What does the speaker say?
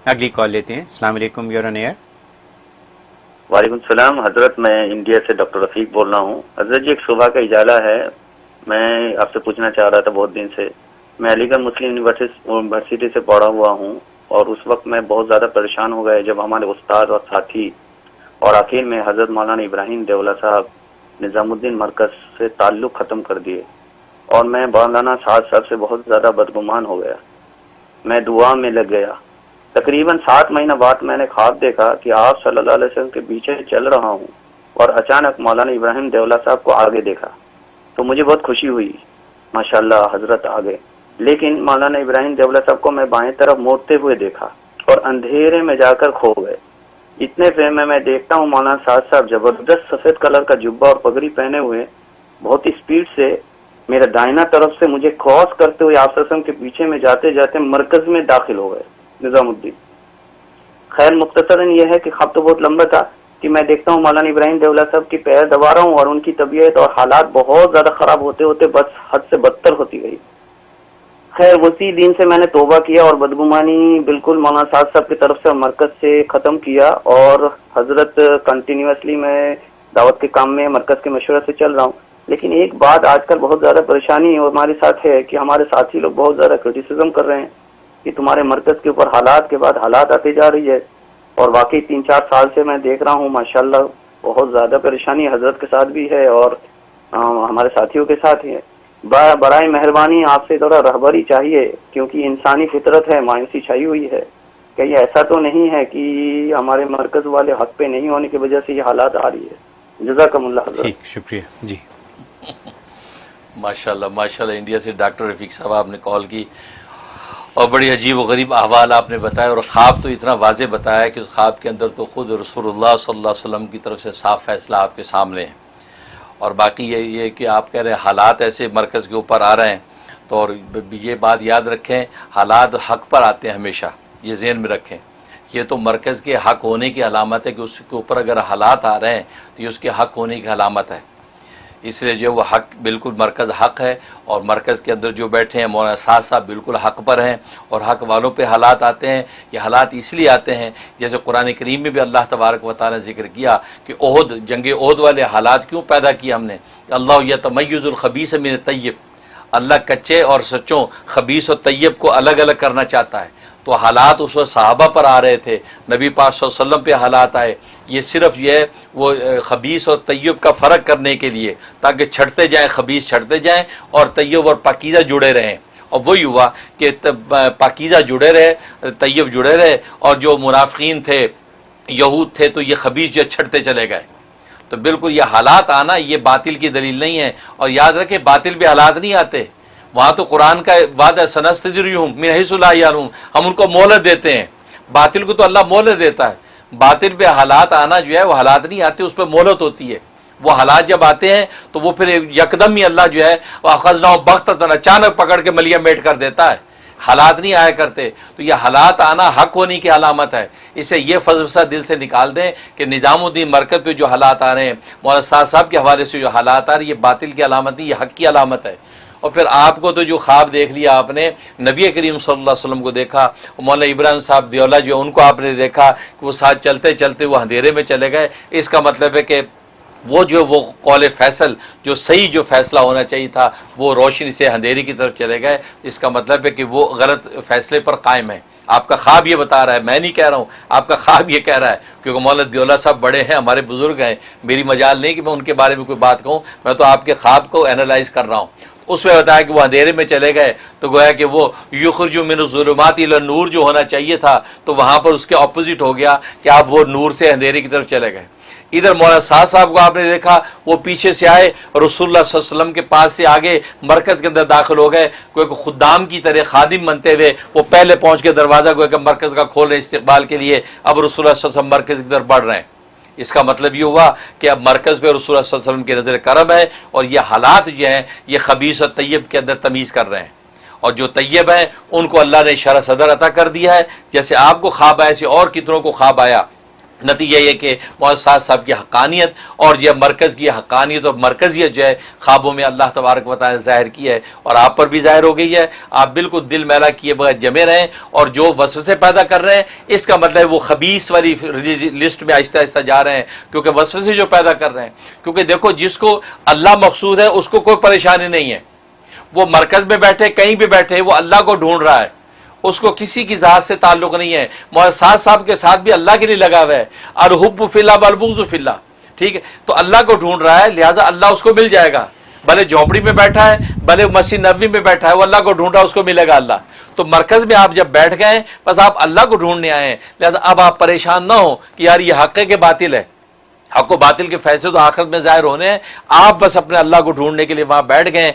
اگلی کال لیتے ہیں. السلام علیکم، یور آن ایئر. وعلیکم السلام حضرت، میں انڈیا سے ڈاکٹر رفیق بول رہا ہوں. حضرت جی ایک صبح کا اجالہ ہے، میں آپ سے پوچھنا چاہ رہا تھا بہت دن سے. میں علی گڑھ مسلم یونیورسٹی سے پڑھا ہوا ہوں، اور اس وقت میں بہت زیادہ پریشان ہو گئے جب ہمارے استاد اور ساتھی اور آخر میں حضرت مولانا ابراہیم دیولہ صاحب نظام الدین مرکز سے تعلق ختم کر دیے، اور میں مولانا صاحب سے بہت زیادہ بدگمان ہو گیا. میں دعا میں لگ گیا. تقریباً 7 مہینہ بعد میں نے خواب دیکھا کہ آپ صلی اللہ علیہ وسلم کے پیچھے چل رہا ہوں، اور اچانک مولانا ابراہیم دیولہ صاحب کو آگے دیکھا تو مجھے بہت خوشی ہوئی. ماشاءاللہ حضرت آگے، لیکن مولانا ابراہیم دیولہ صاحب کو میں بائیں طرف موڑتے ہوئے دیکھا اور اندھیرے میں جا کر کھو گئے. اتنے فہم میں دیکھتا ہوں مولانا صاحب زبردست سفید کلر کا جبہ اور پگڑی پہنے ہوئے بہت ہی اسپیڈ سے میرا دائنا طرف سے مجھے کراس کرتے ہوئے آپ صلی اللہ علیہ وسلم کے پیچھے میں جاتے جاتے مرکز میں داخل ہو گئے نظام الدین. خیر مختصراً یہ ہے کہ خواب تو بہت لمبا تھا کہ میں دیکھتا ہوں مولانا ابراہیم دیولہ صاحب کی پیر دبا رہا ہوں، اور ان کی طبیعت اور حالات بہت زیادہ خراب ہوتے ہوتے بس حد سے بدتر ہوتی گئی. خیر اسی دن سے میں نے توبہ کیا اور بدگمانی بالکل مولانا صاحب کی طرف سے مرکز سے ختم کیا، اور حضرت کنٹینیوسلی میں دعوت کے کام میں مرکز کے مشورے سے چل رہا ہوں. لیکن ایک بات آج کل بہت زیادہ پریشانی ہمارے ساتھ ہے کہ ہمارے ساتھی لوگ بہت زیادہ کرٹیسزم کر رہے ہیں کہ تمہارے مرکز کے اوپر حالات کے بعد حالات آتے جا رہی ہے. اور واقعی 3-4 سال سے میں دیکھ رہا ہوں ماشاءاللہ بہت زیادہ پریشانی حضرت کے ساتھ بھی ہے اور ہمارے ساتھیوں کے ساتھ ہی ہے. برائے مہربانی آپ سے تھوڑا رہبری چاہیے، کیونکہ انسانی فطرت ہے، مایوسی چھائی ہوئی ہے. کہیں ایسا تو نہیں ہے کہ ہمارے مرکز والے حق پہ نہیں ہونے کی وجہ سے یہ حالات آ رہی ہے؟ جزاکم اللہ حضرت. ٹھیک، شکریہ جی. ماشاءاللہ ماشاءاللہ، انڈیا سے ڈاکٹر رفیق صاحب آپ نے کال کی اور بڑی عجیب و غریب احوال آپ نے بتایا، اور خواب تو اتنا واضح بتایا کہ اس خواب کے اندر تو خود رسول اللہ صلی اللہ علیہ وسلم کی طرف سے صاف فیصلہ آپ کے سامنے ہے. اور باقی یہ کہ آپ کہہ رہے ہیں حالات ایسے مرکز کے اوپر آ رہے ہیں، تو اور یہ بات یاد رکھیں، حالات حق پر آتے ہیں ہمیشہ، یہ ذہن میں رکھیں. یہ تو مرکز کے حق ہونے کی علامت ہے کہ اس کے اوپر اگر حالات آ رہے ہیں تو یہ اس کے حق ہونے کی علامت ہے. اس لیے جو وہ حق بالکل مرکز حق ہے، اور مرکز کے اندر جو بیٹھے ہیں مولانا صاحب بالکل حق پر ہیں، اور حق والوں پہ حالات آتے ہیں. یہ حالات اس لیے آتے ہیں جیسے قرآن کریم میں بھی اللہ تبارک و تعالیٰ نے ذکر کیا کہ جنگ عہد والے حالات کیوں پیدا کیے ہم نے. اللہ یتمیز الخبیث من الطیب، اللہ کچے اور سچوں، خبیث اور طیب کو الگ الگ کرنا چاہتا ہے. تو حالات اس وقت صحابہ پر آ رہے تھے، نبی پاک صلی اللہ علیہ وسلم پہ حالات آئے. یہ صرف یہ وہ خبیث اور طیب کا فرق کرنے کے لیے، تاکہ چھٹتے جائیں، خبیث چھٹتے جائیں اور طیب اور پاکیزہ جڑے رہیں. اور وہی ہوا کہ پاکیزہ جڑے رہے، طیب جڑے رہے، اور جو منافقین تھے، یہود تھے، تو یہ خبیث جو چھٹتے چلے گئے. تو بالکل یہ حالات آنا یہ باطل کی دلیل نہیں ہے. اور یاد رکھیں باطل پہ حالات نہیں آتے، وہاں تو قرآن کا وعدہ سنستدرجہم من حیث لا یعلمون، ہم ان کو مہلت دیتے ہیں. باطل کو تو اللہ مہلت دیتا ہے، باطل پہ حالات آنا جو ہے وہ حالات نہیں آتے، اس پہ مہلت ہوتی ہے. وہ حالات جب آتے ہیں تو وہ پھر یکدم ہی اللہ جو ہے وہ اخذناہم بغتۃ، اچانک پکڑ کے ملیا میٹ کر دیتا ہے. حالات نہیں آیا کرتے. تو یہ حالات آنا حق ہونے کی علامت ہے. اسے یہ فلسفہ دل سے نکال دیں کہ نظام الدین مرکز پہ جو حالات آ رہے ہیں، مولانا صاحب کے حوالے سے جو حالات آ رہے ہیں، یہ باطل کی علامت نہیں، یہ حق کی علامت ہے. اور پھر آپ کو تو جو خواب دیکھ لیا آپ نے، نبی کریم صلی اللہ علیہ وسلم کو دیکھا، مولانا ابراہیم صاحب دیولہ جو ان کو آپ نے دیکھا کہ وہ ساتھ چلتے چلتے وہ اندھیرے میں چلے گئے. اس کا مطلب ہے کہ وہ قول فیصل جو صحیح جو فیصلہ ہونا چاہیے تھا وہ روشنی سے اندھیری کی طرف چلے گئے. اس کا مطلب ہے کہ وہ غلط فیصلے پر قائم ہے. آپ کا خواب یہ بتا رہا ہے، میں نہیں کہہ رہا ہوں، آپ کا خواب یہ کہہ رہا ہے. کیونکہ مولانا دیولہ صاحب بڑے ہیں، ہمارے بزرگ ہیں، میری مجال نہیں کہ میں ان کے بارے میں کوئی بات کہوں، میں تو آپ کے خواب کو اینالائز کر رہا ہوں. اس میں بتایا کہ وہ اندھیرے میں چلے گئے، تو گویا کہ وہ یخرج من الظلمات الی النور جو ہونا چاہیے تھا، تو وہاں پر اس کے اپوزٹ ہو گیا کہ آپ وہ نور سے اندھیرے کی طرف چلے گئے. ادھر مولانا صاحب کو آپ نے دیکھا وہ پیچھے سے آئے، رسول اللہ صلی اللہ علیہ وسلم کے پاس سے آگے مرکز کے اندر داخل ہو گئے، کوئی خدام کی طرح خادم بنتے ہوئے وہ پہلے پہنچ کے دروازہ کو کہ مرکز کا کھول رہے استقبال کے لیے. اب رسول اللہ صلی اللہ علیہ وسلم مرکز کی طرف بڑھ رہے ہیں. اس کا مطلب یہ ہوا کہ اب مرکز پہ رسول اللہ صلی اللہ علیہ وسلم کی نظر کرم ہے، اور یہ حالات جو ہیں یہ خبیث اور طیب کے اندر تمیز کر رہے ہیں. اور جو طیب ہیں ان کو اللہ نے شرح صدر عطا کر دیا ہے. جیسے آپ کو خواب آیا ایسے اور کتنوں کو خواب آیا. نتیجہ یہ کہ مولانا سعد صاحب کی حقانیت اور یہ مرکز کی حقانیت اور مرکزیت جو ہے خوابوں میں اللہ تبارک و تعالی نے ظاہر کی ہے اور آپ پر بھی ظاہر ہو گئی ہے. آپ بالکل دل میلا کیے بغیر جمے رہیں اور جو وسوسے پیدا کر رہے ہیں اس کا مطلب وہ خبیث والی لسٹ میں آہستہ آہستہ جا رہے ہیں, کیونکہ وسوسے جو پیدا کر رہے ہیں. کیونکہ دیکھو جس کو اللہ مقصود ہے اس کو کوئی پریشانی نہیں ہے, وہ مرکز میں بیٹھے کہیں بھی بیٹھے وہ اللہ کو ڈھونڈ رہا ہے, اس کو کسی کی ذات سے تعلق نہیں ہے. مولانا سعد صاحب کے ساتھ بھی اللہ کے لیے لگا ہوا ہے, الحب فی اللہ والبغض فی اللہ, ٹھیک ہے. تو اللہ کو ڈھونڈ رہا ہے, لہٰذا اللہ اس کو مل جائے گا, بھلے جھونپڑی میں بیٹھا ہے بھلے مسجد نبوی میں بیٹھا ہے, وہ اللہ کو ڈھونڈ رہا ہے, اس کو ملے گا اللہ. تو مرکز میں آپ جب بیٹھ گئے بس آپ اللہ کو ڈھونڈنے آئے ہیں, لہٰذا اب آپ پریشان نہ ہو کہ یار یہ حق ہے کہ باطل ہے. حق و باطل کے فیصلے تو آخرت میں ظاہر ہونے ہیں, آپ بس اپنے اللہ کو ڈھونڈنے کے لیے وہاں بیٹھ گئے.